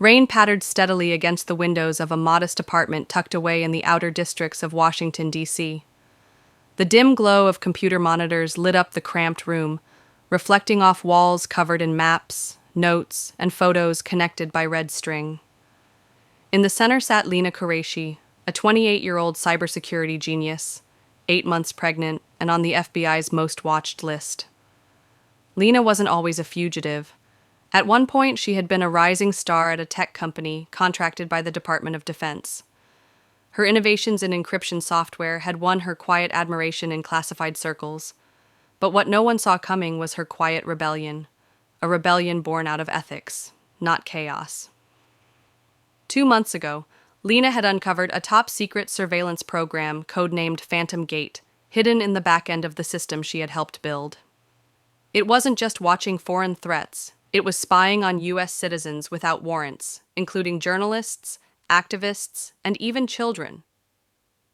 Rain pattered steadily against the windows of a modest apartment tucked away in the outer districts of Washington, D.C. The dim glow of computer monitors lit up the cramped room, reflecting off walls covered in maps, notes, and photos connected by red string. In the center sat Lena Qureshi, a 28-year-old cybersecurity genius, 8 months pregnant and on the FBI's most watched list. Lena wasn't always a fugitive. At one point, she had been a rising star at a tech company contracted by the Department of Defense. Her innovations in encryption software had won her quiet admiration in classified circles. But what no one saw coming was her quiet rebellion, a rebellion born out of ethics, not chaos. 2 months ago, Lena had uncovered a top-secret surveillance program codenamed Phantom Gate, hidden in the back end of the system she had helped build. It wasn't just watching foreign threats. It was spying on U.S. citizens without warrants, including journalists, activists, and even children.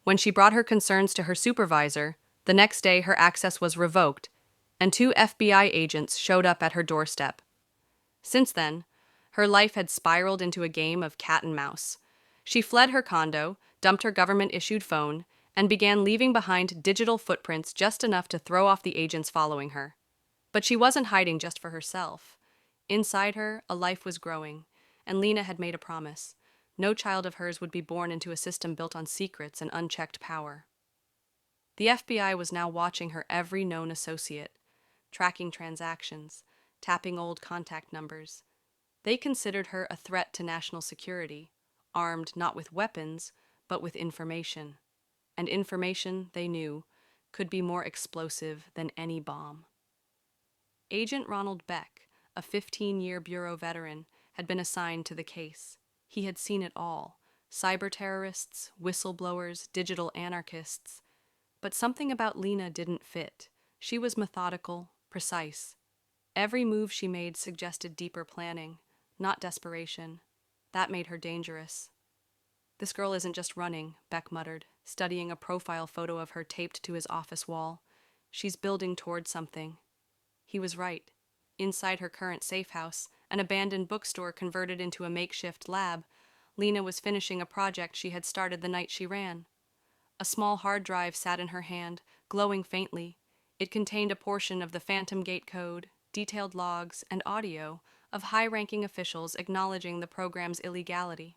When she brought her concerns to her supervisor, the next day her access was revoked, and 2 FBI agents showed up at her doorstep. Since then, her life had spiraled into a game of cat and mouse. She fled her condo, dumped her government-issued phone, and began leaving behind digital footprints just enough to throw off the agents following her. But she wasn't hiding just for herself. Inside her, a life was growing, and Lena had made a promise. No child of hers would be born into a system built on secrets and unchecked power. The FBI was now watching her every known associate, tracking transactions, tapping old contact numbers. They considered her a threat to national security, armed not with weapons, but with information. And information, they knew, could be more explosive than any bomb. Agent Ronald Beck, a 15-year Bureau veteran, had been assigned to the case. He had seen it all: cyber terrorists, whistleblowers, digital anarchists. But something about Lena didn't fit. She was methodical, precise. Every move she made suggested deeper planning, not desperation. That made her dangerous. "This girl isn't just running," Beck muttered, studying a profile photo of her taped to his office wall. "She's building toward something." He was right. Inside her current safe house, an abandoned bookstore converted into a makeshift lab, Lena was finishing a project she had started the night she ran. A small hard drive sat in her hand, glowing faintly. It contained a portion of the Phantom Gate code, detailed logs, and audio of high-ranking officials acknowledging the program's illegality.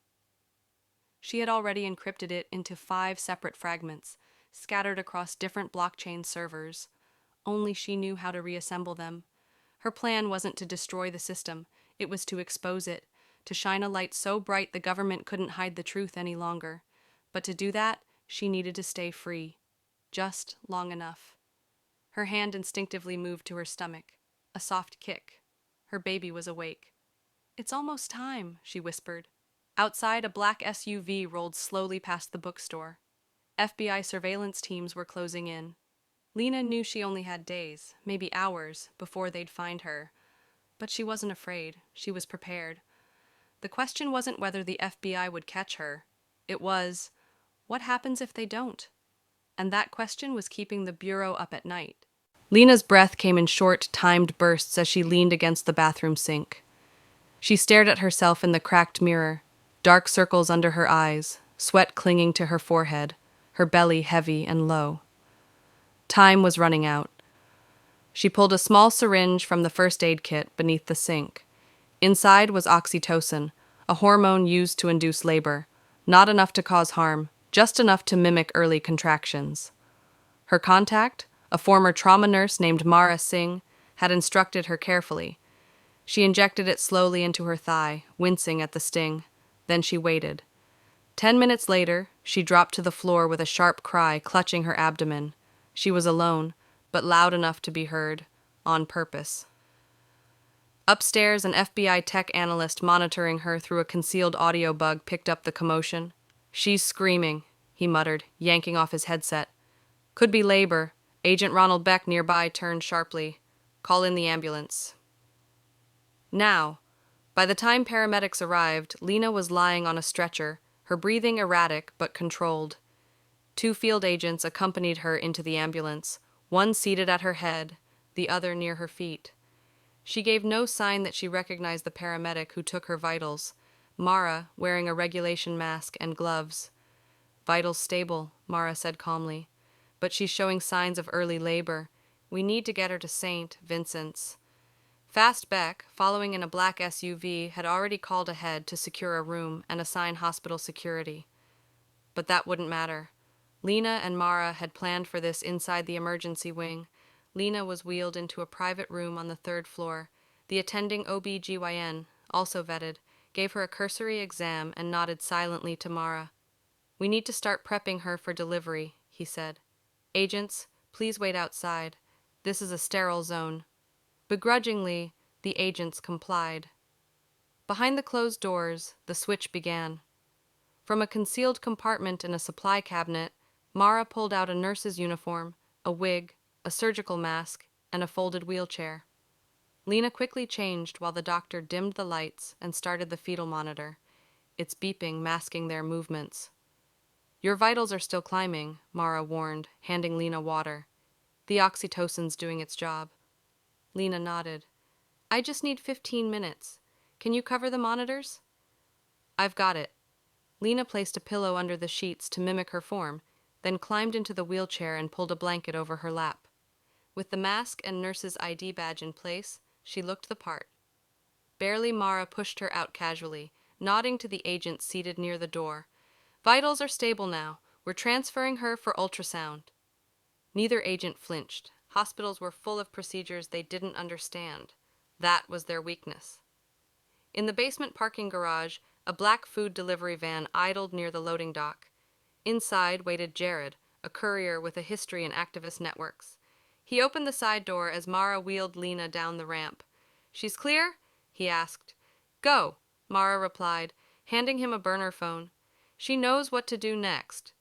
She had already encrypted it into 5 separate fragments, scattered across different blockchain servers. Only she knew how to reassemble them. Her plan wasn't to destroy the system, it was to expose it, to shine a light so bright the government couldn't hide the truth any longer. But to do that, she needed to stay free. Just long enough. Her hand instinctively moved to her stomach. A soft kick. Her baby was awake. "It's almost time," she whispered. Outside, a black SUV rolled slowly past the bookstore. FBI surveillance teams were closing in. Lena knew she only had days, maybe hours, before they'd find her. But she wasn't afraid. She was prepared. The question wasn't whether the FBI would catch her. It was, what happens if they don't? And that question was keeping the Bureau up at night. Lena's breath came in short, timed bursts as she leaned against the bathroom sink. She stared at herself in the cracked mirror, dark circles under her eyes, sweat clinging to her forehead, her belly heavy and low. Time was running out. She pulled a small syringe from the first aid kit beneath the sink. Inside was oxytocin, a hormone used to induce labor, not enough to cause harm, just enough to mimic early contractions. Her contact, a former trauma nurse named Mara Singh, had instructed her carefully. She injected it slowly into her thigh, wincing at the sting. Then she waited. 10 minutes later, she dropped to the floor with a sharp cry clutching her abdomen. She was alone, but loud enough to be heard, on purpose. Upstairs, an FBI tech analyst monitoring her through a concealed audio bug picked up the commotion. "She's screaming," he muttered, yanking off his headset. "Could be labor." Agent Ronald Beck nearby turned sharply. "Call in the ambulance." Now, by the time paramedics arrived, Lena was lying on a stretcher, her breathing erratic but controlled. 2 field agents accompanied her into the ambulance, one seated at her head, the other near her feet. She gave no sign that she recognized the paramedic who took her vitals, Mara, wearing a regulation mask and gloves. Vitals stable, Mara said calmly. But she's showing signs of early labor. We need to get her to St. Vincent's. Fast Beck, following in a black SUV, had already called ahead to secure a room and assign hospital security. But that wouldn't matter. Lena and Mara had planned for this inside the emergency wing. Lena was wheeled into a private room on the third floor. The attending OB-GYN, also vetted, gave her a cursory exam and nodded silently to Mara. We need to start prepping her for delivery, he said. Agents, please wait outside. This is a sterile zone. Begrudgingly, the agents complied. Behind the closed doors, the switch began. From a concealed compartment in a supply cabinet, Mara pulled out a nurse's uniform, a wig, a surgical mask, and a folded wheelchair. Lena quickly changed while the doctor dimmed the lights and started the fetal monitor, its beeping masking their movements. Your vitals are still climbing, Mara warned, handing Lena water. The oxytocin's doing its job. Lena nodded. I just need 15 minutes. Can you cover the monitors? I've got it. Lena placed a pillow under the sheets to mimic her form, then climbed into the wheelchair and pulled a blanket over her lap. With the mask and nurse's ID badge in place, she looked the part. Barely, Mara pushed her out casually, nodding to the agent seated near the door. Vitals are stable now. We're transferring her for ultrasound. Neither agent flinched. Hospitals were full of procedures they didn't understand. That was their weakness. In the basement parking garage, a black food delivery van idled near the loading dock. Inside waited Jared, a courier with a history in activist networks. He opened the side door as Mara wheeled Lena down the ramp. She's clear? He asked. Go, Mara replied, handing him a burner phone. She knows what to do next.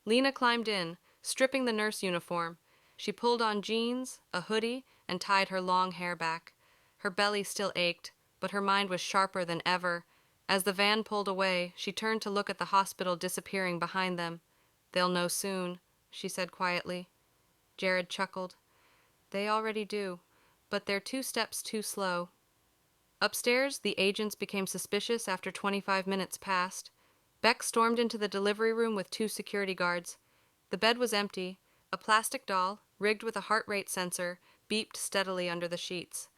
Lena climbed in, stripping the nurse uniform. She pulled on jeans, a hoodie, and tied her long hair back. Her belly still ached, but her mind was sharper than ever. As the van pulled away, she turned to look at the hospital disappearing behind them. They'll know soon, she said quietly. Jared chuckled. They already do, but they're 2 steps too slow. Upstairs, the agents became suspicious after 25 minutes passed. Beck stormed into the delivery room with 2 security guards. The bed was empty. A plastic doll, rigged with a heart rate sensor, beeped steadily under the sheets.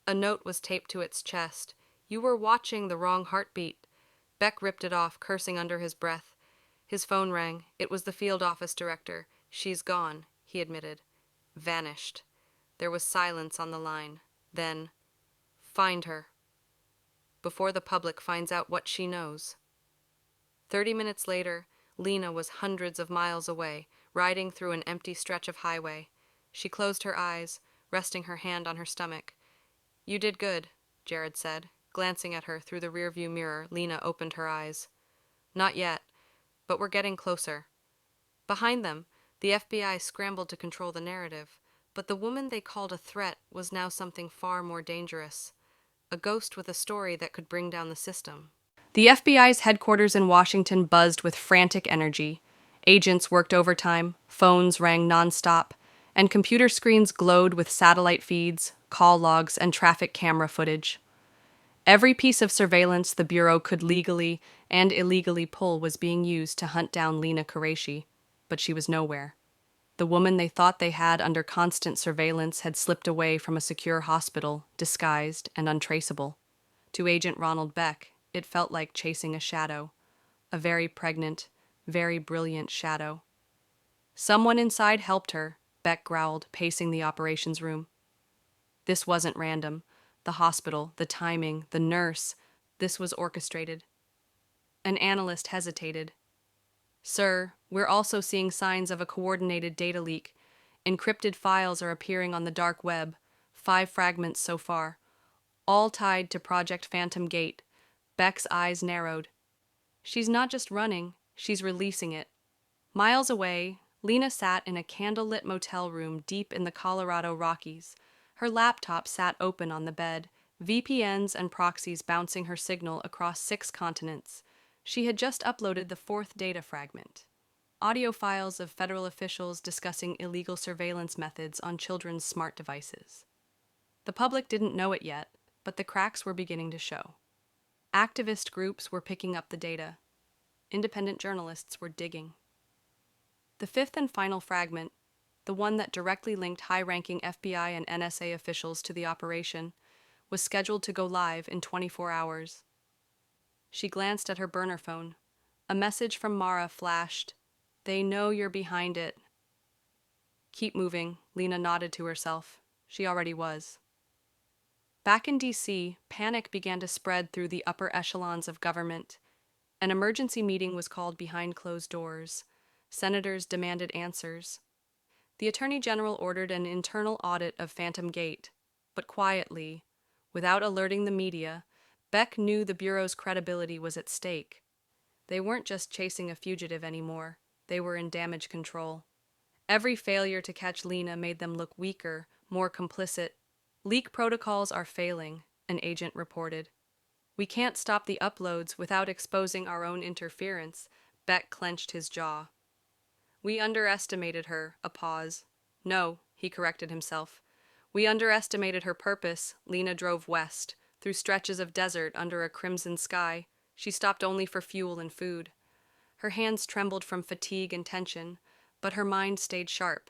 A note was taped to its chest. You were watching the wrong heartbeat. Beck ripped it off, cursing under his breath. His phone rang. It was the field office director. She's gone, he admitted. Vanished. There was silence on the line. Then, find her. Before the public finds out what she knows. 30 minutes later, Lena was hundreds of miles away, riding through an empty stretch of highway. She closed her eyes, resting her hand on her stomach. You did good, Jared said. Glancing at her through the rearview mirror, Lena opened her eyes. Not yet, but we're getting closer. Behind them, the FBI scrambled to control the narrative, but the woman they called a threat was now something far more dangerous. A ghost with a story that could bring down the system. The FBI's headquarters in Washington buzzed with frantic energy. Agents worked overtime, phones rang nonstop, and computer screens glowed with satellite feeds, call logs, and traffic camera footage. Every piece of surveillance the Bureau could legally and illegally pull was being used to hunt down Lena Qureshi, but she was nowhere. The woman they thought they had under constant surveillance had slipped away from a secure hospital, disguised and untraceable. To Agent Ronald Beck, it felt like chasing a shadow, a very pregnant, very brilliant shadow. Someone inside helped her, Beck growled, pacing the operations room. This wasn't random. The hospital, the timing, the nurse, this was orchestrated. An analyst hesitated. Sir, we're also seeing signs of a coordinated data leak. Encrypted files are appearing on the dark web, 5 fragments so far, all tied to Project Phantom Gate. Beck's eyes narrowed. She's not just running, she's releasing it. Miles away, Lena sat in a candlelit motel room deep in the Colorado Rockies. Her laptop sat open on the bed, VPNs and proxies bouncing her signal across 6 continents. She had just uploaded the 4th data fragment. Audio files of federal officials discussing illegal surveillance methods on children's smart devices. The public didn't know it yet, but the cracks were beginning to show. Activist groups were picking up the data. Independent journalists were digging. The fifth and final fragment, the one that directly linked high-ranking FBI and NSA officials to the operation, was scheduled to go live in 24 hours. She glanced at her burner phone. A message from Mara flashed. "They know you're behind it." "Keep moving," Lena nodded to herself. She already was. Back in D.C., panic began to spread through the upper echelons of government. An emergency meeting was called behind closed doors. Senators demanded answers. The Attorney General ordered an internal audit of Phantom Gate, but quietly, without alerting the media, Beck knew the Bureau's credibility was at stake. They weren't just chasing a fugitive anymore. They were in damage control. Every failure to catch Lena made them look weaker, more complicit. "Leak protocols are failing," an agent reported. "We can't stop the uploads without exposing our own interference." Beck clenched his jaw. "We underestimated her." A pause. "No," he corrected himself. "We underestimated her purpose." Lena drove west, through stretches of desert under a crimson sky. She stopped only for fuel and food. Her hands trembled from fatigue and tension, but her mind stayed sharp.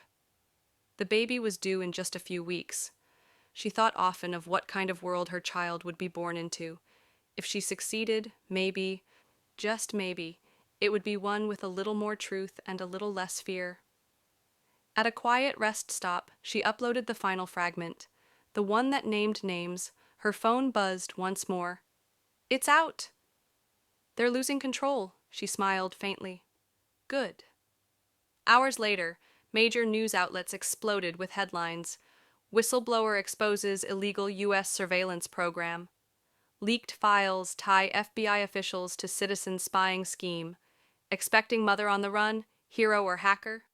The baby was due in just a few weeks. She thought often of what kind of world her child would be born into. If she succeeded, maybe, just maybe, it would be one with a little more truth and a little less fear. At a quiet rest stop, she uploaded the final fragment, the one that named names. Her phone buzzed once more. "It's out!" "They're losing control," she smiled faintly. "Good." Hours later, major news outlets exploded with headlines. "Whistleblower exposes illegal U.S. surveillance program." "Leaked files tie FBI officials to citizen spying scheme." "Expecting mother on the run, hero or hacker?"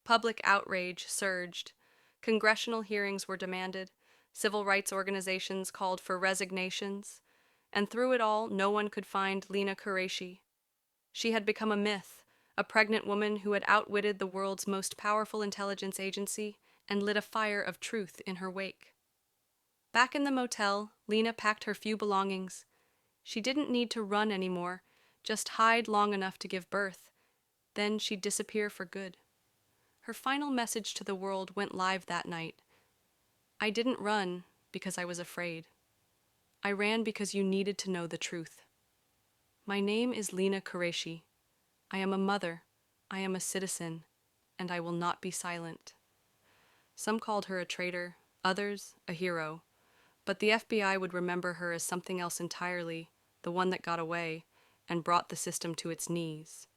Public outrage surged. Congressional hearings were demanded. Civil rights organizations called for resignations. And through it all, no one could find Lena Qureshi. She had become a myth, a pregnant woman who had outwitted the world's most powerful intelligence agency and lit a fire of truth in her wake. Back in the motel, Lena packed her few belongings. She didn't need to run anymore, just hide long enough to give birth. Then she'd disappear for good. Her final message to the world went live that night. "I didn't run because I was afraid. I ran because you needed to know the truth. My name is Lena Qureshi. I am a mother, I am a citizen, and I will not be silent." Some called her a traitor, others a hero, but the FBI would remember her as something else entirely, the one that got away and brought the system to its knees.